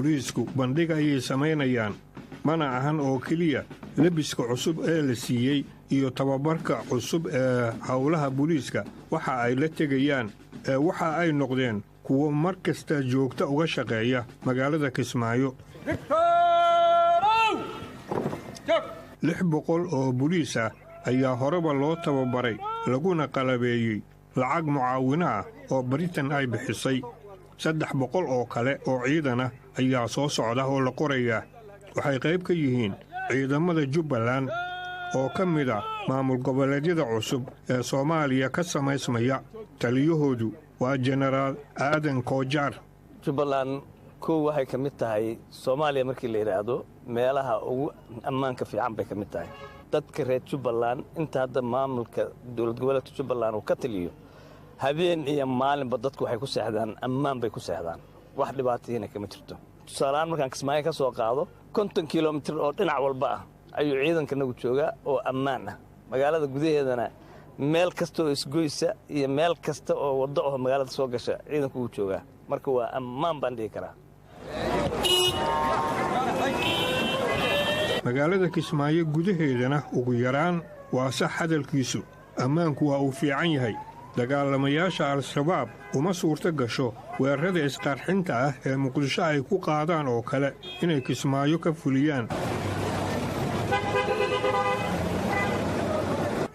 booliisku bandhig ayay samaynayaan mana ahan oo keliya lebiska cusub ee la siiyey iyo tababarka cusub ee howlaha booliiska waxa ay la tegayaan waxa ay noqdeen kuwo mar kasta joogta uga shaqeeya magaalada Kismaayo 600 oo booliis ah ayaa horeba loo tababaray laguna qalabeeyey lacag mucaawino ah oo Britain ay bixisay 300 oo kale oo ciidan ah ayaa soo socda oo la qorayaa waxay qayb ka yihiin ciidamada Jubbaland oo ka mid ah maamul goboleedyada cusub ee Soomaaliya ka samaysmaya taliyahoodu waa Generaal Aadan Koojar. Jubbaland waxay ka mid tahay Soomaaliya markii la yiraahdo meelaha ugu ammaanka fiican bay ka mid tahay dadka reer Jubbaland inta hadda maamulka dawlad goboleedka Jubbaland uu ka taliyo habeen iyo maalinba dadku waxay ku seexdaan ammaan bay ku seexdaan wax dhibaatayna kama jirto tusaale markaan Kismaayo ka soo qaado 50 kilomitir oo dhinac walba ah ayuu ciidankanagu joogaa oo ammaan ah magaalada gudaheedana meel kasta oo isgoysa iyo meel kasta oo wado oo magaalada soo gasha ciidanku uu joogaa marka waa ammaan baan dhihi karaa magaalada Kismaayo gudaheedana ugu yaraan waa sax hadalkiisu ammaanku waa uu fiican yahay dagaalamayaasha al-shabaab uma suurta gasho weerarada isqarxinta ah ee Muqdisho ay ku qaadaan oo kale inay Kismaayo ka fuliyaan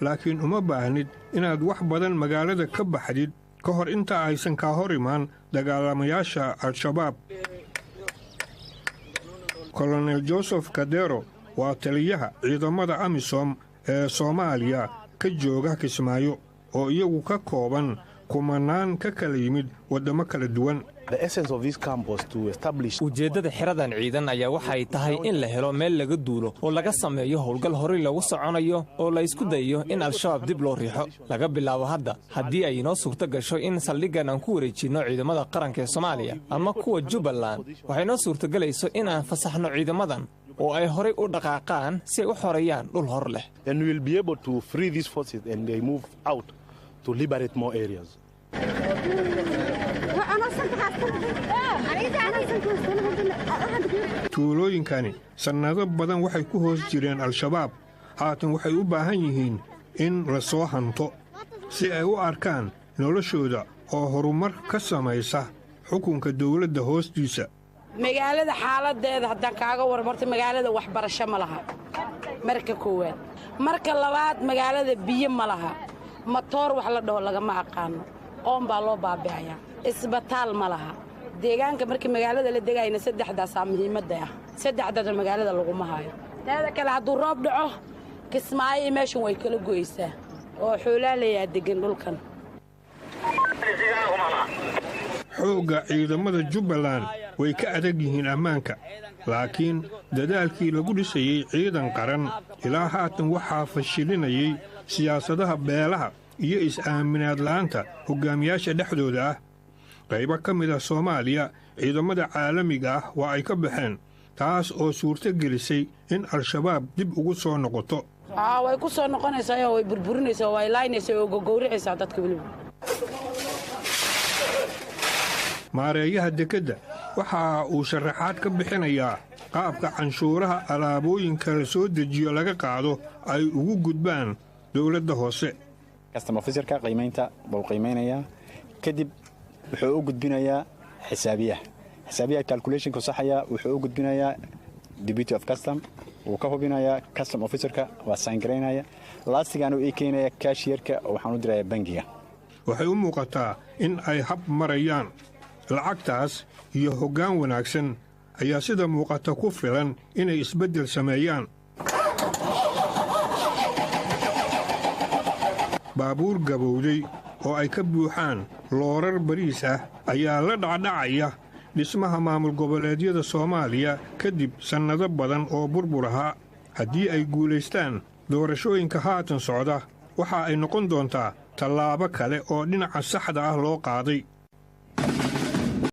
laakiin uma baahnid inaad wax badan magaalada ka baxdid ka hor inta aysan ka hor imaan dagaalamayaasha al-shabaab Colonel Joseph Kadero waa taliyaha ciidamada AMISOM ee Soomaaliya ka jooga Kismaayo oo iyagu ka kooban kumanaan ka kala yimid wadamo kala duwan ujeeddada xiradan ciidan ayaa waxay tahay in la helo meel laga duulo oo laga sameeyo howlgal horey lagu soconayo oo la isku dayo in al-shabaab dib loo riixo laga bilaabo hadda haddii ay inoo suurto gasho in saldhiggan aan ku wareejinno ciidamada qaranka ee Soomaaliya ama kuwa Jubbaland waxay noo suurtogelayso in aan fasaxno ciidamadan oo ay horey u dhaqaaqaan si ay u xoreeyaan dhul hor leh to liberate more areas. tuulooyinkani sannado badan waxay ku hoos jireen al-shabaab haatan waxay u baahan yihiin in la soo hanto si ay u arkaan noloshooda oo horumar ka samaysa xukunka dawladda hoostiisa magaalada xaaladeeda haddaan kaaga warmarto magaalada waxbarasho ma laha marka koowaad marka labaad magaalada biyo ma laha matoor wax la dhaho lagama aqaano oon baa loo baabi'ayaa isbitaal ma laha deegaanka markii magaalada la degayna saddexdaasaa muhiimadda ah saddexdaasna magaalada laguma hayo teeda kale hadduu roob dhaco Kismaayo iyo meeshan way kala goysaa oo xoolaalayaa degan dhulkan xoogga ciidamada Jubbaland way ka adag yihiin ammaanka laakiin dadaalkii lagu dhisayay ciidan qaran ilaa haatan waxaa fashilinayay siyaasadaha beelaha iyo is-aaminaad la'aanta hogaamiyaasha dhexdooda ah qaybo ka mid ah Soomaaliya ciidamada caalamiga ah waa ay ka baxeen taas oo suurto gelisay in al-shabaab dib ugu soo noqoto way ku soo noqonaysaa way burburinaysaa way laaynaysaa oo gogowricaysaa dadka waliba maareeyaha dekedda waxa uu sharaxaad ka bixinayaa qaabka canshuuraha alaabooyinka la soo dejiyo laga qaado ay ugu gudbaan dawladda hoose custom officerka qiimaynta buu qiimaynayaa kadib wuxuu u gudbinayaa xisaabiyaha calculationka saxaya wuxuu u gudbinayaa deputy of custom wuu ka hubinayaa custom officerka waa sign gareynaya laastigan uu keenaya cashierka waxaan u dirayaa bangiga waxay u muuqataa in ay hab marayaan lacagtaas iyo hoggaan wanaagsan ayaa sida muuqata ku filan inay isbeddel sameeyaan baabuur gabowday oo ay ka buuxaan loorar bariis ah ayaa la dhacdhacaya dhismaha maamul goboleedyada Soomaaliya kadib sannado badan oo burbur ahaa haddii ay guulaystaan doorashooyinka haatan socda waxa ay noqon doontaa tallaabo kale oo dhinaca saxda ah loo qaaday